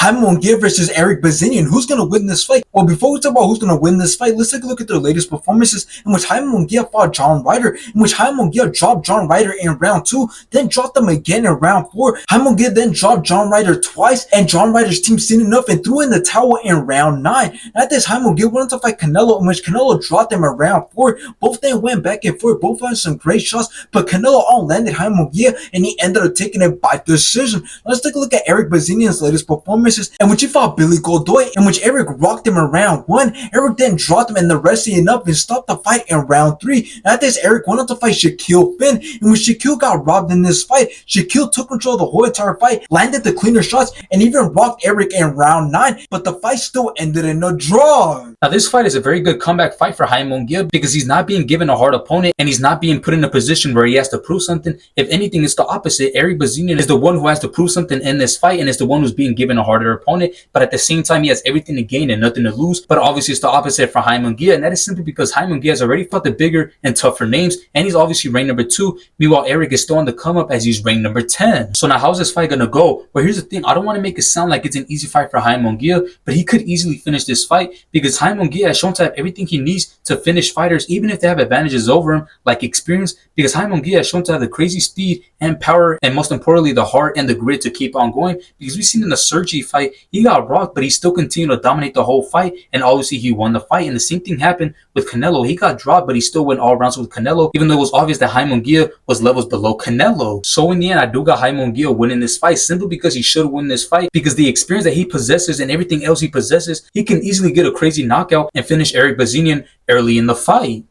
Jaime Munguia versus Erik Bazinyan. Who's going to win this fight? Well, before we talk about who's going to win this fight, let's take a look at their latest performances in which Jaime Munguia fought John Ryder, in which Jaime Munguia dropped John Ryder in round 2, then dropped him again in round 4. Jaime Munguia then dropped John Ryder twice, and John Ryder's team seen enough and threw in the towel in round 9. After this, Jaime Munguia went on to fight Canelo, in which Canelo dropped him in round 4. Both then went back and forth, both had some great shots, but Canelo all-landed Jaime Munguia, and he ended up taking it by decision. Let's take a look at Erik Bazinian's latest performances, in which he fought Billy Godoy, in which Erik rocked him in round 1. Erik then dropped him in the wrestling up and stopped the fight in round 3. After this, Erik went on to fight Shaquille Finn, in which Shaquille got robbed in this fight. Shaquille took control of the whole entire fight, landed the cleaner shots, and even rocked Erik in round 9, but the fight still ended in a draw. Now, this fight is a very good comeback fight for Jaime Munguia because he's not being given a hard opponent and he's not being put in a position where he has to prove something. If anything, it's the opposite. Erik Bazinyan is the one who has to prove something in this fight and is the one who's being given a harder opponent, but at the same time, he has everything to gain and nothing to lose. But obviously, it's the opposite for Jaime Munguia, and that is simply because Jaime Munguia has already fought the bigger and tougher names, and he's obviously ranked number 2. Meanwhile, Erik is still on the come up as he's ranked number 10. So now, how's this fight gonna go? Well, here's the thing. I don't want to make it sound like it's an easy fight for Jaime Munguia, but he could easily finish this fight because Jaime Munguia has shown to have everything he needs to finish fighters, even if they have advantages over him, like experience, because Jaime Munguia has shown to have the crazy speed and power, and most importantly, the heart and the grit to keep on going. Because we've seen in the Sergey fight, he got rocked, but he still continued to dominate the whole fight, and obviously he won the fight. And the same thing happened with Canelo. He got dropped, but he still went all rounds with Canelo, even though it was obvious that Jaime Munguia was levels below Canelo. So in the end, I do got Jaime Munguia winning this fight, simply because he should win this fight, because the experience that he possesses and everything else he possesses, he can easily get a crazy knockout and finish Erik Bazinyan early in the fight.